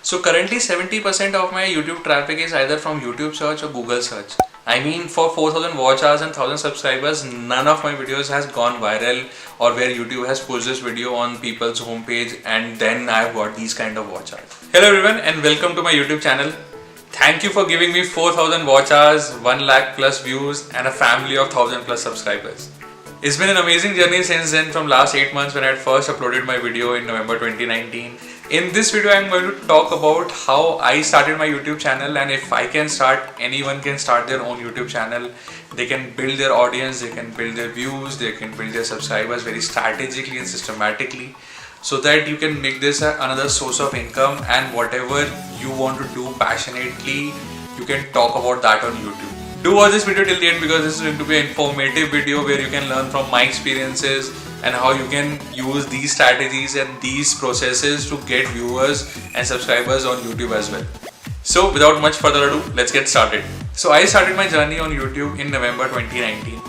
So currently 70% of my YouTube traffic is either from YouTube search or Google search. I mean, for 4,000 watch hours and 1,000 subscribers, none of my videos has gone viral or where YouTube has pushed this video on people's homepage and then I've got these kind of watch hours. Hello everyone and welcome to my YouTube channel. Thank you for giving me 4,000 watch hours, 1 lakh plus views and a family of 1,000 plus subscribers. It's been an amazing journey since then, from last 8 months when I had first uploaded my video in November 2019. In this video, I'm going to talk about how I started my YouTube channel, and if I can start, anyone can start their own YouTube channel. They can build their audience, they can build their views, they can build their subscribers very strategically and systematically, so that you can make this another source of income, and whatever you want to do passionately, you can talk about that on YouTube. Do watch this video till the end because this is going to be an informative video where you can learn from my experiences and how you can use these strategies and these processes to get viewers and subscribers on YouTube as well. So without much further ado, let's get started. So I started my journey on YouTube in November 2019.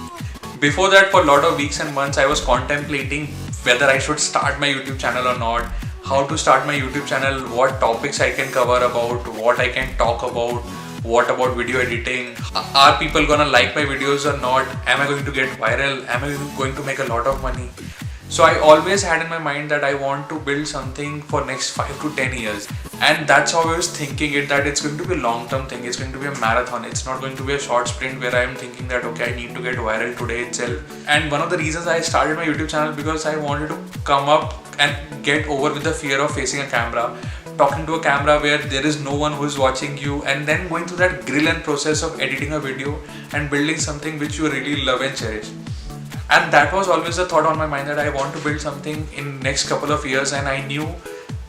Before that, for a lot of weeks and months, I was contemplating whether I should start my YouTube channel or not, how to start my YouTube channel, what topics I can cover about, what I can talk about, what about video editing, are people gonna like my videos or not, am I going to get viral, am I going to make a lot of money. So I always had in my mind that I want to build something for next 5 to 10 years, and that's how I was thinking it, that it's going to be a long term thing, it's going to be a marathon, it's not going to be a short sprint where I am thinking that okay, I need to get viral today itself. And one of the reasons I started my YouTube channel because I wanted to come up and get over with the fear of facing a camera, talking to a camera where there is no one who is watching you, and then going through that grill and process of editing a video and building something which you really love and cherish. And that was always the thought on my mind, that I want to build something in next couple of years, and I knew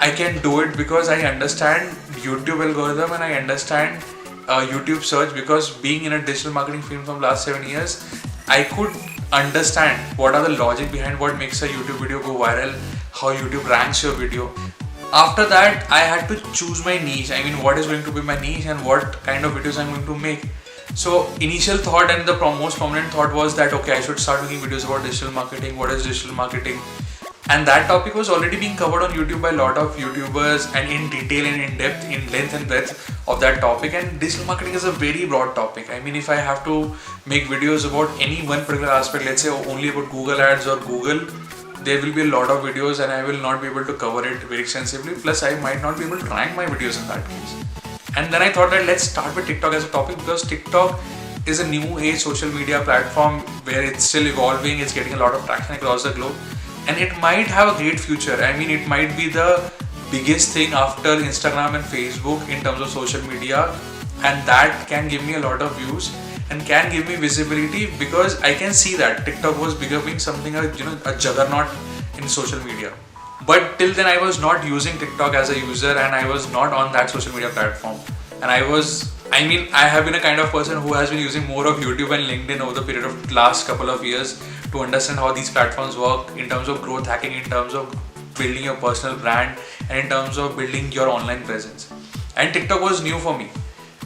I can do it because I understand YouTube algorithm and I understand YouTube search, because being in a digital marketing field from last 7 years, I could understand what are the logic behind what makes a YouTube video go viral, how YouTube ranks your video. After that, I had to choose my niche. I mean, what is going to be my niche and what kind of videos I'm going to make. So initial thought and the most prominent thought was that okay, I should start making videos about digital marketing. What is digital marketing? And that topic was already being covered on YouTube by a lot of YouTubers, and in detail and in depth, in length and breadth of that topic. And digital marketing is a very broad topic. I mean, if I have to make videos about any one particular aspect, let's say only about Google Ads or Google, there will be a lot of videos and I will not be able to cover it very extensively. Plus, I might not be able to rank my videos in that case. And then I thought that let's start with TikTok as a topic, because TikTok is a new age social media platform where it's still evolving, it's getting a lot of traction across the globe, and it might have a great future. I mean, it might be the biggest thing after Instagram and Facebook in terms of social media, and that can give me a lot of views and can give me visibility, because I can see that TikTok was becoming something a juggernaut in social media. But till then I was not using TikTok as a user, and I was not on that social media platform. And I have been a kind of person who has been using more of YouTube and LinkedIn over the period of last couple of years to understand how these platforms work in terms of growth hacking, in terms of building your personal brand, and in terms of building your online presence. And TikTok was new for me.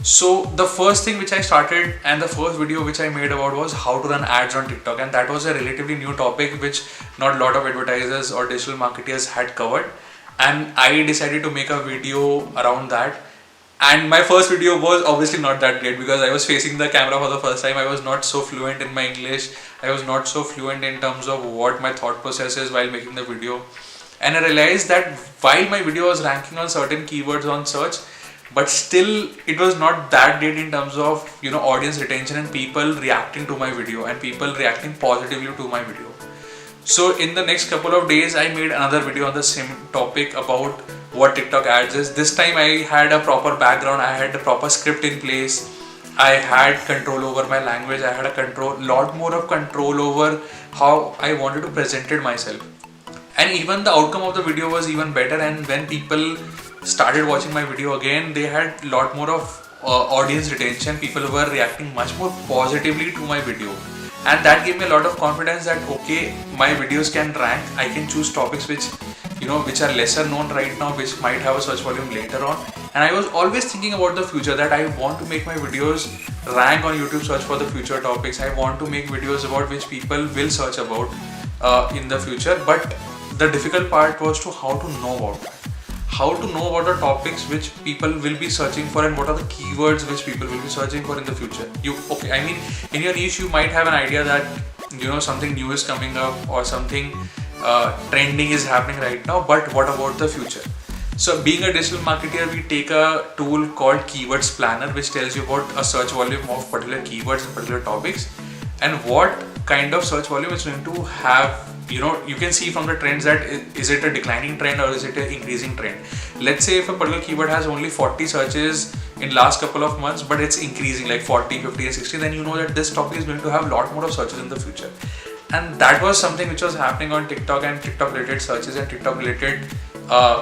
So the first thing which I started and the first video which I made about was how to run ads on TikTok, and that was a relatively new topic which not a lot of advertisers or digital marketers had covered, and I decided to make a video around that. And my first video was obviously not that great because I was facing the camera for the first time. I was not so fluent in my English, I was not so fluent in terms of what my thought process is while making the video, and I realized that while my video was ranking on certain keywords on search, but still it was not that great in terms of audience retention and people reacting to my video and people reacting positively to my video. So in the next couple of days I made another video on the same topic about what TikTok ads is. This time I had a proper background, I had a proper script in place, I had control over my language, I had a lot more of control over how I wanted to present it myself. And even the outcome of the video was even better, and when people started watching my video again, they had a lot more of audience retention. People were reacting much more positively to my video, and that gave me a lot of confidence that okay, my videos can rank. I can choose topics which are lesser known right now, which might have a search volume later on. And I was always thinking about the future, that I want to make my videos rank on YouTube search for the future topics. I want to make videos about which people will search about in the future. But the difficult part was to how to know about that. how to know what are topics which people will be searching for and what are the keywords which people will be searching for in the future. I mean, in your niche you might have an idea that something new is coming up or something trending is happening right now, but what about the future? So being a digital marketer, we take a tool called Keywords Planner, which tells you about a search volume of particular keywords and particular topics and what kind of search volume is going to have. You can see from the trends that is it a declining trend or is it an increasing trend. Let's say if a particular keyword has only 40 searches in last couple of months, but it's increasing like 40, 50 and 60, then you know that this topic is going to have a lot more of searches in the future. And that was something which was happening on TikTok and TikTok related searches and TikTok related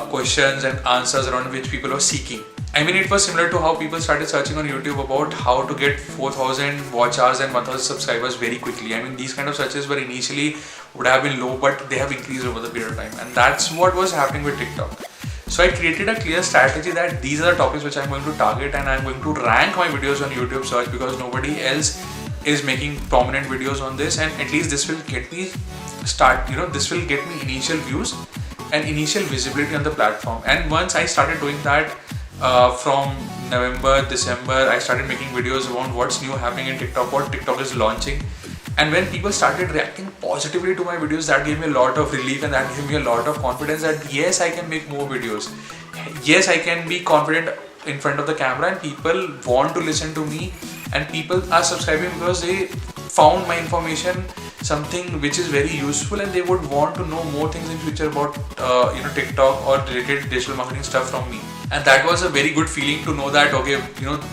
questions and answers around which people were seeking. I mean, it was similar to how people started searching on YouTube about how to get 4,000 watch hours and 1,000 subscribers very quickly. I mean, these kind of searches were initially would have been low, but they have increased over the period of time. And that's what was happening with TikTok. So I created a clear strategy that these are the topics which I'm going to target, and I'm going to rank my videos on YouTube search because nobody else is making prominent videos on this, and at least this will get me this will get me initial views and initial visibility on the platform. And once I started doing that, from November, December, I started making videos around what's new happening in TikTok, what TikTok is launching. And when people started reacting positively to my videos, that gave me a lot of relief and that gave me a lot of confidence that yes, I can make more videos. Yes, I can be confident in front of the camera and people want to listen to me, and people are subscribing because they found my information something which is very useful and they would want to know more things in future about TikTok or related digital marketing stuff from me. And that was a very good feeling to know that okay,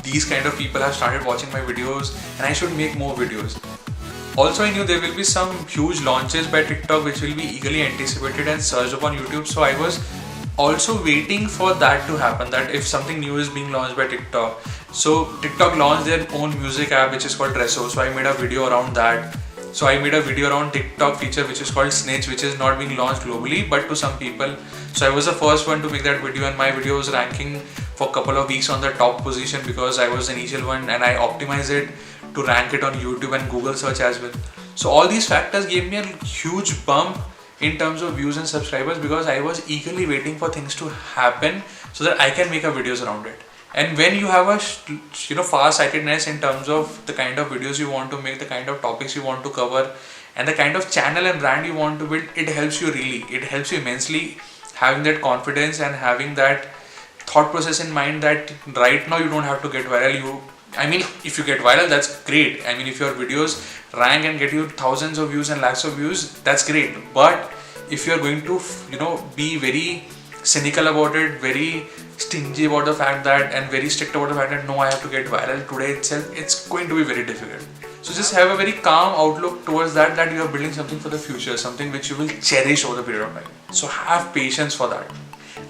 these kind of people have started watching my videos and I should make more videos. Also, I knew there will be some huge launches by TikTok which will be eagerly anticipated and searched upon YouTube. So I was also waiting for that to happen, that if something new is being launched by TikTok. So TikTok launched their own music app which is called Resso. So I made a video around that. So I made a video around TikTok feature which is called Snitch, which is not being launched globally but to some people. So I was the first one to make that video, and my video was ranking for a couple of weeks on the top position because I was the initial one and I optimized it to rank it on YouTube and Google search as well. So all these factors gave me a huge bump in terms of views and subscribers because I was eagerly waiting for things to happen so that I can make a videos around it. And when you have a far-sightedness in terms of the kind of videos you want to make, the kind of topics you want to cover, and the kind of channel and brand you want to build, it helps you immensely having that confidence and having that thought process in mind that right now you don't have to get viral. If you get viral, that's great. I mean, if your videos rank and get you thousands of views and lakhs of views, that's great. But if you're going to, be very cynical about it, very stingy about the fact that, and very strict about the fact that no, I have to get viral today itself, it's going to be very difficult. So just have a very calm outlook towards that you are building something for the future, something which you will cherish over the period of time. So have patience for that.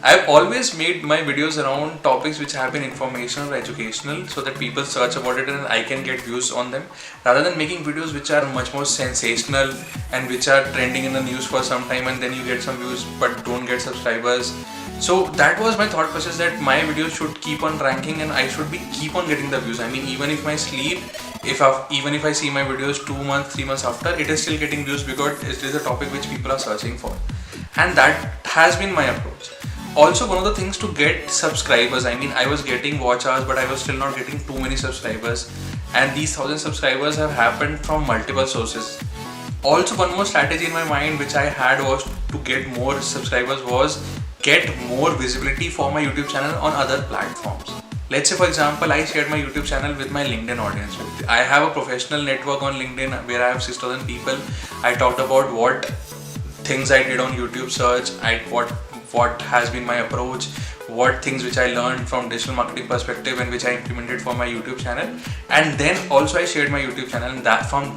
I've always made my videos around topics which have been informational or educational so that people search about it and I can get views on them, rather than making videos which are much more sensational and which are trending in the news for some time and then you get some views but don't get subscribers. So that was my thought process, that my videos should keep on ranking and I should keep on getting the views. I mean, even if I sleep, even if I see my videos 2 months, 3 months after, it is still getting views because it is a topic which people are searching for. And that has been my approach. Also, one of the things to get subscribers, I was getting watch hours but I was still not getting too many subscribers, and these 1,000 subscribers have happened from multiple sources. Also, one more strategy in my mind which I had was to get more subscribers was get more visibility for my YouTube channel on other platforms. Let's say for example, I shared my YouTube channel with my LinkedIn audience. I have a professional network on LinkedIn where I have 6,000 people. I talked about what things I did on YouTube search, what has been my approach, what things which I learned from digital marketing perspective and which I implemented for my YouTube channel. And then also I shared my YouTube channel, and from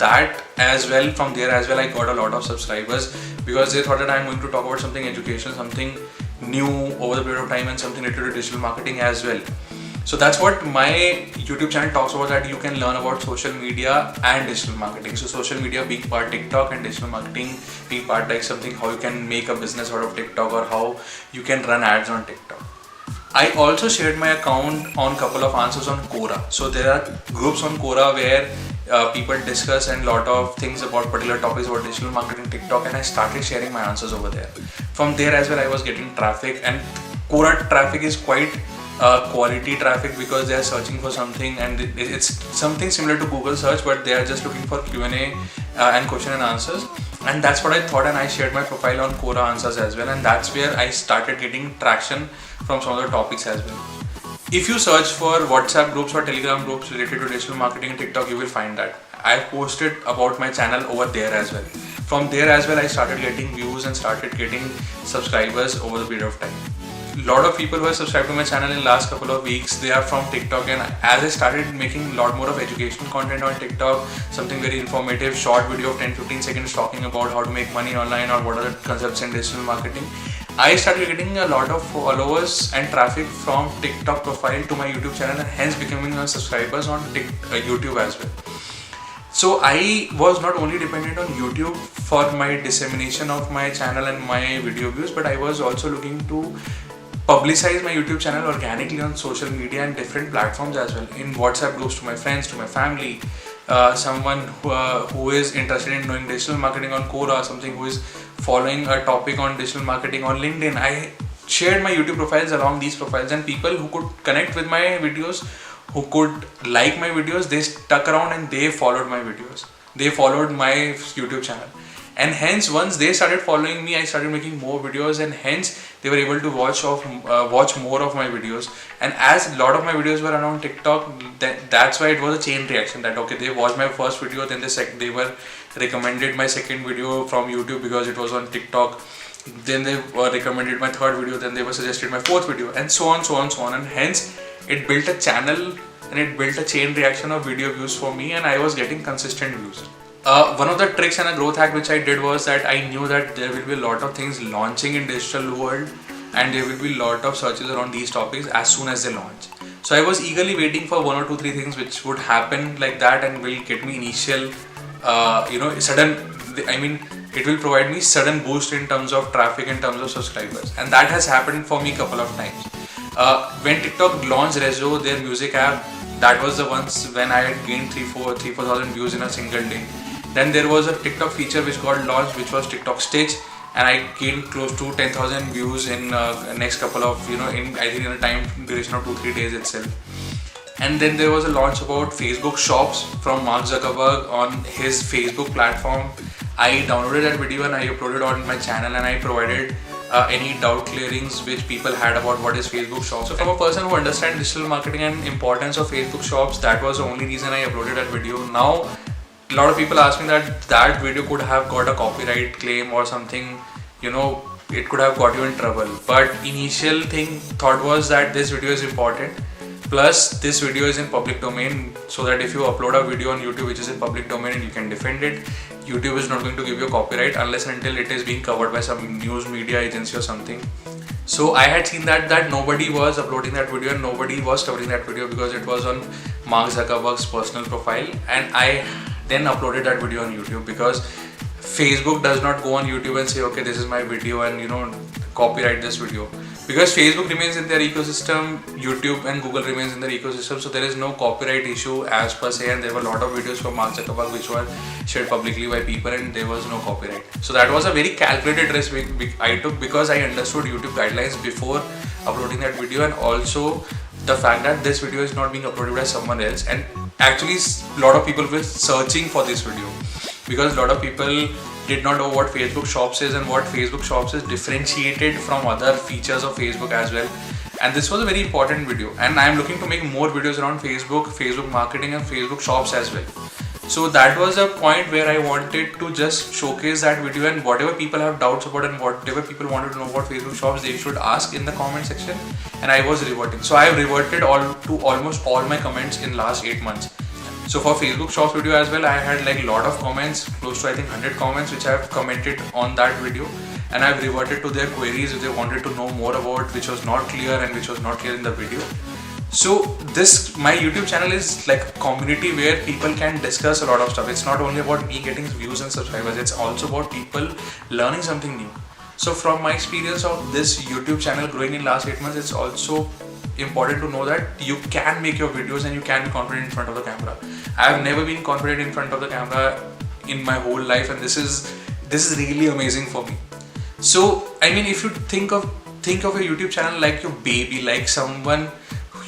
there as well I got a lot of subscribers because they thought that I'm going to talk about something educational, something new over the period of time and something related to digital marketing as well. So that's what my YouTube channel talks about, that you can learn about social media and digital marketing. So social media being part TikTok and digital marketing being part like something how you can make a business out of TikTok or how you can run ads on TikTok. I also shared my account on couple of answers on Quora. So there are groups on Quora where people discuss and lot of things about particular topics about digital marketing, TikTok, and I started sharing my answers over there. From there as well I was getting traffic, and Quora traffic is quite quality traffic because they are searching for something, and it's something similar to Google search, but they are just looking for Q&A and question and answers. And that's what I thought, and I shared my profile on Quora Answers as well, and that's where I started getting traction from some of the topics as well. If you search for WhatsApp groups or Telegram groups related to digital marketing and TikTok, you will find that I've posted about my channel over there as well. From there as well, I started getting views and started getting subscribers over the period of time. A lot of people who have subscribed to my channel in the last couple of weeks, they are from TikTok, and as I started making a lot more of educational content on TikTok, something very informative, short video of 10-15 seconds talking about how to make money online or what are the concepts in digital marketing, I started getting a lot of followers and traffic from TikTok profile to my YouTube channel, and hence becoming subscribers on YouTube as well. So I was not only dependent on YouTube for my dissemination of my channel and my video views, but I was also looking to publicize my YouTube channel organically on social media and different platforms as well, in WhatsApp groups to my friends, to my family, someone who is interested in knowing digital marketing on Quora, something who is following a topic on digital marketing on LinkedIn. I shared my YouTube profiles along these profiles, and people who could connect with my videos, who could like my videos, they stuck around and they followed my videos. They followed my YouTube channel. And hence, once they started following me, I started making more videos, and hence they were able to watch more of my videos. And as a lot of my videos were around TikTok, that's why it was a chain reaction. That okay, they watched my first video, then they were recommended my second video from YouTube because it was on TikTok. Then they were recommended my third video, then they were suggested my fourth video, and so on, so on, so on. And hence, it built a channel and it built a chain reaction of video views for me, and I was getting consistent views. One of the tricks and a growth hack which I did was that I knew that there will be a lot of things launching in digital world, and there will be a lot of searches around these topics as soon as they launch. So I was eagerly waiting for 1 or 2, 3 things which would happen like that and will get me initial, sudden, it will provide me sudden boost in terms of traffic, in terms of subscribers. And that has happened for me a couple of times. When TikTok launched Rezo, their music app, that was the ones when I had gained 3,000-4,000 views in a single day. Then there was a TikTok feature which got launched, which was TikTok Stitch, and I gained close to 10,000 views in next couple of, in a time duration of 2-3 days itself. And then there was a launch about Facebook Shops from Mark Zuckerberg on his Facebook platform. I downloaded that video and I uploaded on my channel, and I provided any doubt clearings which people had about what is Facebook Shops. So from a person who understands digital marketing and importance of Facebook Shops, that was the only reason I uploaded that video. Now, a lot of people ask me that video could have got a copyright claim or something, it could have got you in trouble. But initial thought was that this video is important. Plus, this video is in public domain, so that if you upload a video on YouTube which is in public domain, you can defend it. YouTube is not going to give you copyright unless and until it is being covered by some news media agency or something. So I had seen that nobody was uploading that video and nobody was covering that video because it was on Mark Zuckerberg's personal profile, and I then uploaded that video on YouTube because Facebook does not go on YouTube and say, okay, this is my video and copyright this video. Because Facebook remains in their ecosystem, YouTube and Google remains in their ecosystem, so there is no copyright issue as per se, and there were a lot of videos from Mark Zuckerberg which were shared publicly by people and there was no copyright. So that was a very calculated risk I took because I understood YouTube guidelines before uploading that video, and also the fact that this video is not being uploaded by someone else. And actually a lot of people were searching for this video because a lot of people did not know what Facebook Shops is, and what Facebook Shops is differentiated from other features of Facebook as well. And this was a very important video, and I am looking to make more videos around Facebook marketing and Facebook Shops as well. So that was a point where I wanted to just showcase that video, and whatever people have doubts about and whatever people wanted to know about Facebook Shops, they should ask in the comment section, and I was reverting. So I have reverted to almost all my comments in last 8 months. So for Facebook Shops video as well, I had like a lot of comments, close to I think 100 comments which I have commented on that video, and I have reverted to their queries if they wanted to know more about which was not clear and which was not clear in the video. So my YouTube channel is like a community where people can discuss a lot of stuff. It's not only about me getting views and subscribers, it's also about people learning something new. So from my experience of this YouTube channel growing in last 8 months, it's also important to know that you can make your videos and you can be confident in front of the camera. I have never been confident in front of the camera in my whole life, and this is really amazing for me. So if you think of think of a YouTube channel like your baby, like someone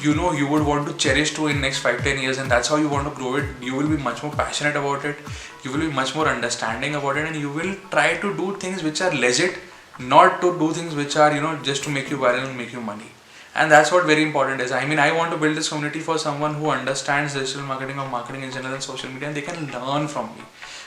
you know you would want to cherish to in next 5-10 years, and that's how you want to grow it. You will be much more passionate about it, you will be much more understanding about it, and you will try to do things which are legit, not to do things which are, you know, just to make you viral and make you money. And that's what very important is. I mean, I want to build this community for someone who understands digital marketing or marketing in general and social media, and they can learn from me.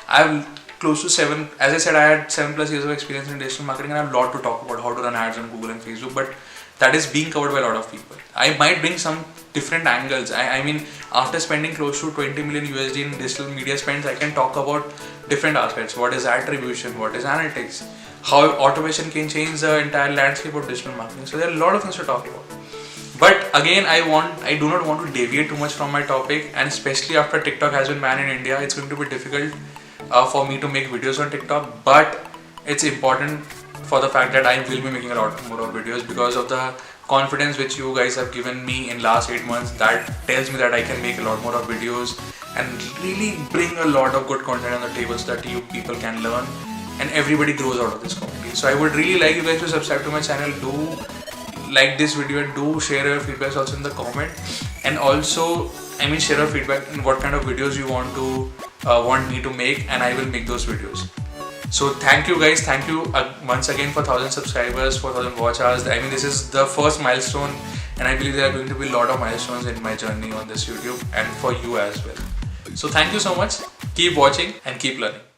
I've close to 7, as I said, I had 7+ years of experience in digital marketing, and I have a lot to talk about how to run ads on Google and Facebook, but that is being covered by a lot of people. I might bring some different angles. I mean, after spending close to 20 million USD in digital media spends, I can talk about different aspects. What is attribution? What is analytics? How automation can change the entire landscape of digital marketing. So there are a lot of things to talk about. But again, I do not want to deviate too much from my topic, and especially after TikTok has been banned in India, it's going to be difficult for me to make videos on TikTok. But it's important for the fact that I will be making a lot more of videos because of the confidence which you guys have given me in last 8 months. That tells me that I can make a lot more of videos and really bring a lot of good content on the table so that you people can learn and everybody grows out of this community. So I would really like you guys to subscribe to my channel, do like this video, and do share your feedbacks also in the comment, and also share your feedback in what kind of videos you want me to make, and I will make those videos. So thank you guys, thank you once again for 1000 subscribers, 4000 watch hours. I mean, this is the first milestone, and I believe there are going to be a lot of milestones in my journey on this YouTube and for you as well. So thank you so much, keep watching and keep learning.